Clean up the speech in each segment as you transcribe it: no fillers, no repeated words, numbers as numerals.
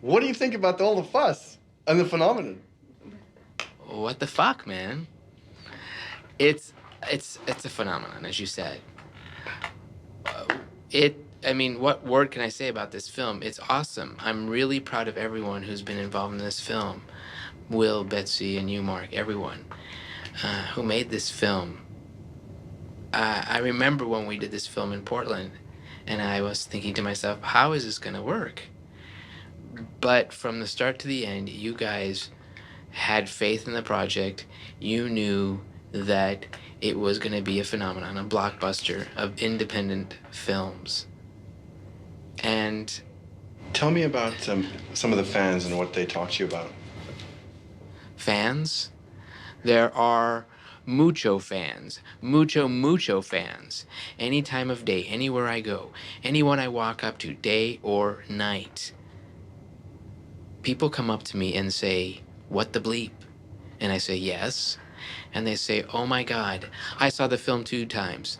What do you think about all the fuss and the phenomenon? What the fuck, man? It's it's a phenomenon, as you said. I mean, what word can I say about this film? It's awesome. I'm really proud of everyone who's been involved in this film. Will, Betsy, and you, Mark, everyone who made this film. I remember when we did this film in Portland, and I was thinking to myself, how is this going to work? But from the start to the end, you guys had faith in the project. You knew that it was going to be a phenomenon, a blockbuster of independent films. And Tell me about some of the fans and what they talk to you about. fans, there are mucho fans, mucho fans. Any time of day, anywhere I go, anyone I walk up to, day or night. People come up to me and say, "What the bleep?" And I say, "Yes." And they say, "Oh my God, I saw the film 2 times."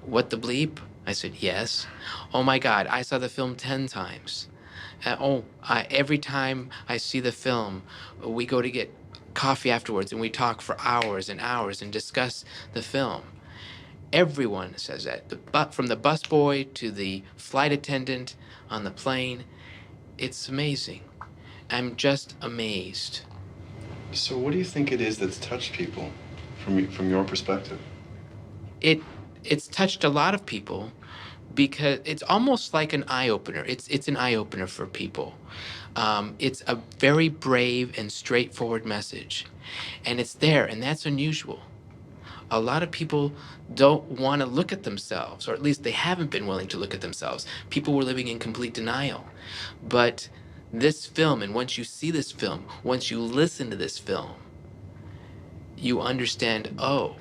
"What the bleep?" I said, "Yes." "Oh my God, I saw the film 10 times." Every time I see the film, we go to get coffee afterwards and we talk for hours and hours and discuss the film. Everyone says that, from the busboy to the flight attendant on the plane. It's amazing. I'm just amazed. So, what do you think it is that's touched people from your perspective? It's touched a lot of people because it's almost like an eye opener. It's an eye opener for people. It's a very brave and straightforward message, and it's there, and that's unusual. A lot of people don't want to look at themselves, or at least they haven't been willing to look at themselves. People were living in complete denial. But this film, and once you see this film, once you listen to this film, you understand, oh,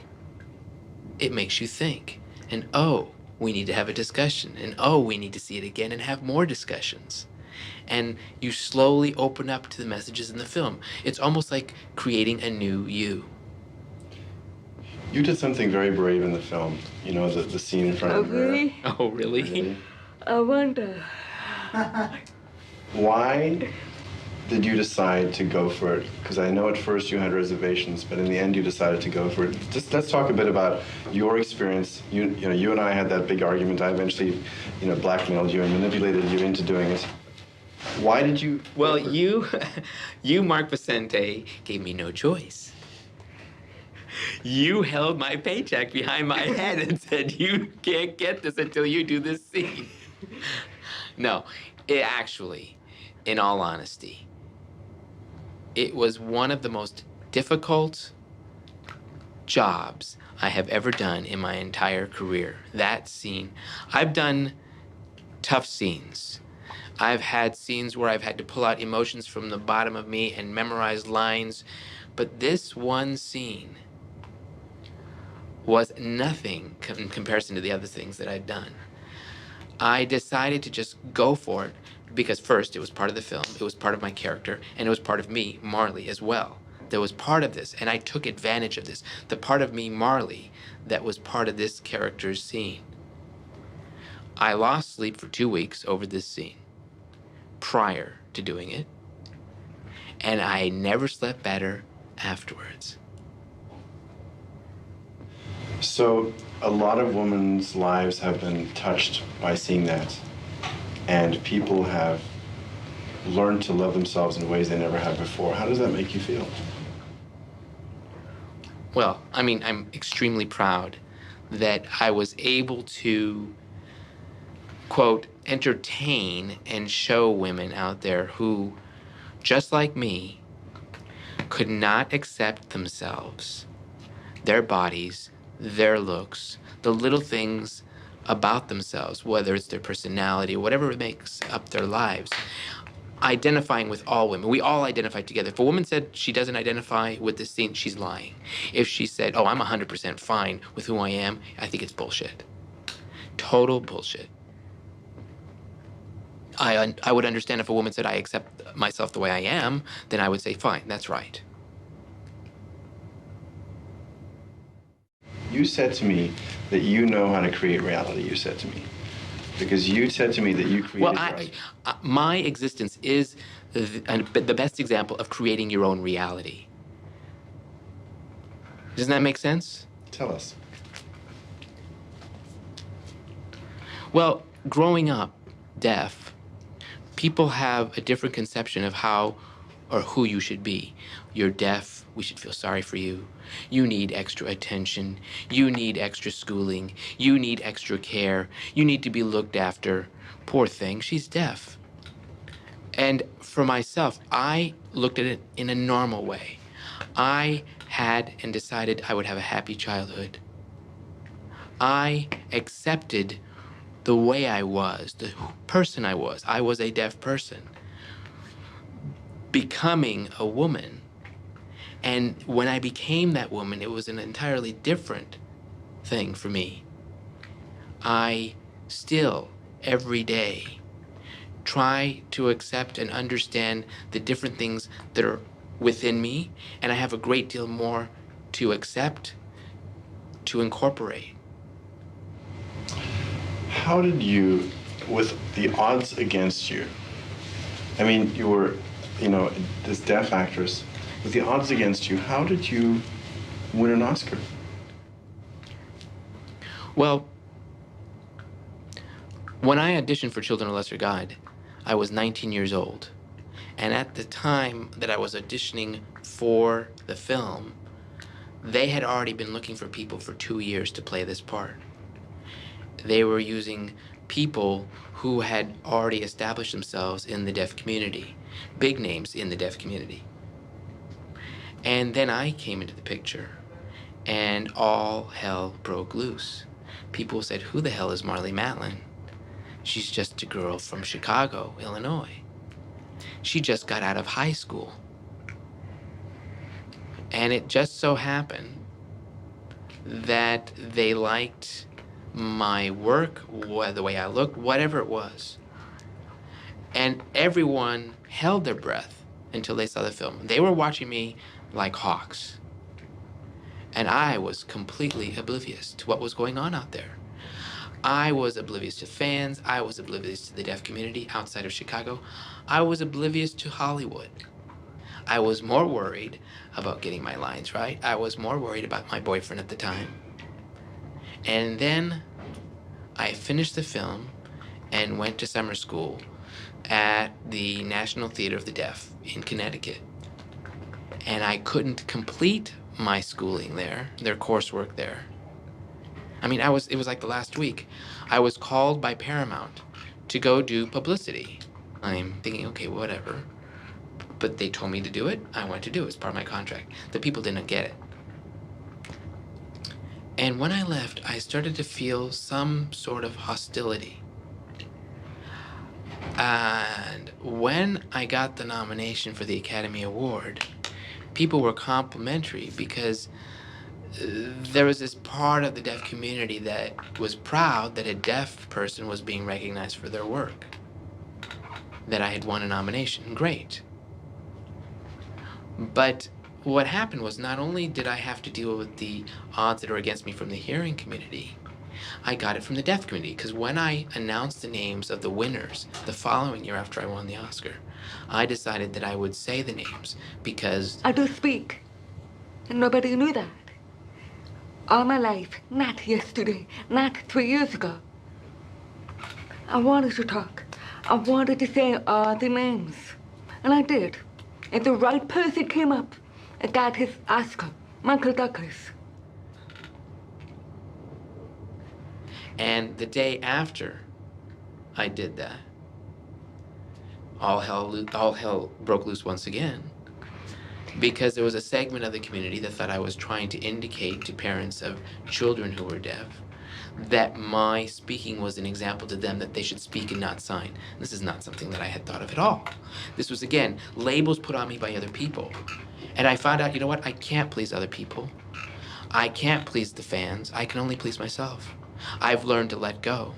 it makes you think. And oh, we need to have a discussion. And oh, we need to see it again and have more discussions. And you slowly open up to the messages in the film. It's almost like creating a new you. You did something very brave in the film. You know, the scene in front of the mirror. Really? Oh, really? Really? I wonder. Why did you decide to go for it? Because I know at first you had reservations, but in the end you decided to go for it. Just let's talk a bit about your experience. You and I had that big argument. I eventually, blackmailed you and manipulated you into doing it. Why did you? Well, you, Mark Vicente, gave me no choice. You held my paycheck behind my head and said, you can't get this until you do this scene. No, it actually, in all honesty, it was one of the most difficult jobs I have ever done in my entire career. That scene. I've done tough scenes. I've had scenes where I've had to pull out emotions from the bottom of me and memorize lines. But this one scene was nothing in comparison to the other things that I'd done. I decided to just go for it because first, it was part of the film, it was part of my character, and it was part of me, Marley, as well. There was part of this, and I took advantage of this. The part of me, Marley, that was part of this character's scene. I lost sleep for 2 weeks over this scene prior to doing it, and I never slept better afterwards. So a lot of women's lives have been touched by seeing that, and people have learned to love themselves in ways they never had before. How does that make you feel? Well, I mean, I'm extremely proud that I was able to, quote, entertain and show women out there who, just like me, could not accept themselves, their bodies, their looks, the little things about themselves, whether it's their personality, whatever makes up their lives. Identifying with all women. We all identify together. If a woman said she doesn't identify with this scene, she's lying. If she said, oh, I'm 100% fine with who I am, I think it's bullshit. Total bullshit. I would understand if a woman said, I accept myself the way I am, then I would say, fine, that's right. You said to me that you know how to create reality, you said to me. Because you said to me that you created Well, your own. my existence is the best example of creating your own reality. Doesn't that make sense? Tell us. Well, growing up deaf, people have a different conception of how or who you should be. You're deaf, we should feel sorry for you. You need extra attention. You need extra schooling. You need extra care. You need to be looked after. Poor thing, she's deaf. And for myself, I looked at it in a normal way. I had and decided I would have a happy childhood. I accepted the way I was, the person I was. I was a deaf person. Becoming a woman. And when I became that woman, it was an entirely different thing for me. I still, every day, try to accept and understand the different things that are within me, and I have a great deal more to accept, to incorporate. How did you, with the odds against you, I mean, you were, this deaf actress, with the odds against you, how did you win an Oscar? Well, when I auditioned for Children of Lesser God, I was 19 years old. And at the time that I was auditioning for the film, they had already been looking for people for 2 years to play this part. They were using people who had already established themselves in the deaf community, big names in the deaf community. And then I came into the picture, and all hell broke loose. People said, "Who the hell is Marlee Matlin? She's just a girl from Chicago, Illinois. She just got out of high school." And it just so happened that they liked my work, the way I looked, whatever it was. And everyone held their breath until they saw the film. They were watching me like hawks. And I was completely oblivious to what was going on out there. I was oblivious to fans. I was oblivious to the deaf community outside of Chicago. I was oblivious to Hollywood. I was more worried about getting my lines right. I was more worried about my boyfriend at the time. And then I finished the film and went to summer school at the National Theater of the Deaf in Connecticut. And I couldn't complete my schooling there, their coursework there. I mean, it was like the last week. I was called by Paramount to go do publicity. I'm thinking, okay, whatever. But they told me to do it. I went to do it. It's part of my contract. The people didn't get it. And when I left, I started to feel some sort of hostility. And when I got the nomination for the Academy Award, people were complimentary because there was this part of the deaf community that was proud that a deaf person was being recognized for their work, that I had won a nomination. Great. But what happened was not only did I have to deal with the odds that are against me from the hearing community, I got it from the deaf community, because when I announced the names of the winners the following year after I won the Oscar, I decided that I would say the names because I do speak, and nobody knew that. All my life, not yesterday, not 3 years ago. I wanted to talk. I wanted to say all the names. And I did. And the right person came up and got his Oscar, Michael Douglas. And the day after I did that, all hell broke loose once again, because there was a segment of the community that thought I was trying to indicate to parents of children who were deaf that my speaking was an example to them that they should speak and not sign. This is not something that I had thought of at all. This was, again, labels put on me by other people. And I found out, you know what? I can't please other people. I can't please the fans. I can only please myself. I've learned to let go.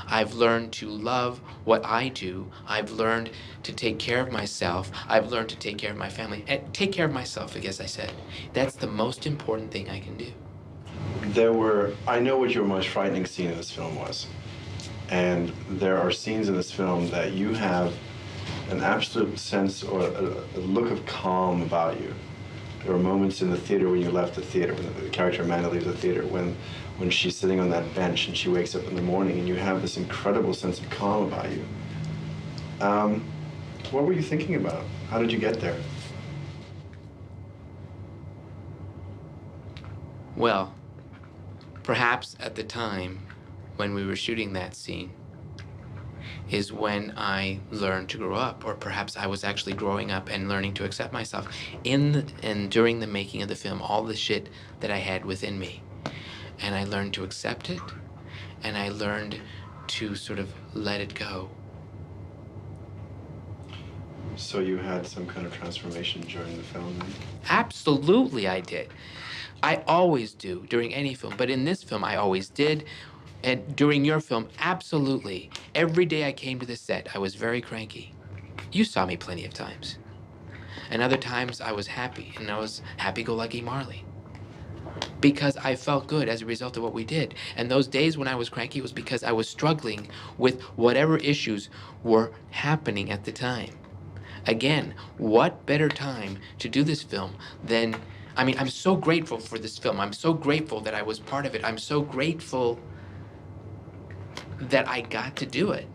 I've learned to love what I do. I've learned to take care of myself. I've learned to take care of my family. And take care of myself, I guess I said. That's the most important thing I can do. I know what your most frightening scene in this film was. And there are scenes in this film that you have an absolute sense or a look of calm about you. There were moments in the theater when you left the theater, when the character Amanda leaves the theater, when she's sitting on that bench and she wakes up in the morning and you have this incredible sense of calm about you. What were you thinking about? How did you get there? Well, perhaps at the time when we were shooting that scene is when I learned to grow up, or perhaps I was actually growing up and learning to accept myself and during the making of the film, all the shit that I had within me. And I learned to accept it, and I learned to sort of let it go. So you had some kind of transformation during the film then? Absolutely I did. I always do during any film, but in this film I always did. And during your film, absolutely. Every day I came to the set, I was very cranky. You saw me plenty of times. And other times I was happy, and I was happy-go-lucky Marley. Because I felt good as a result of what we did. And those days when I was cranky was because I was struggling with whatever issues were happening at the time. Again, what better time to do this film than, I mean, I'm so grateful for this film. I'm so grateful that I was part of it. I'm so grateful that I got to do it.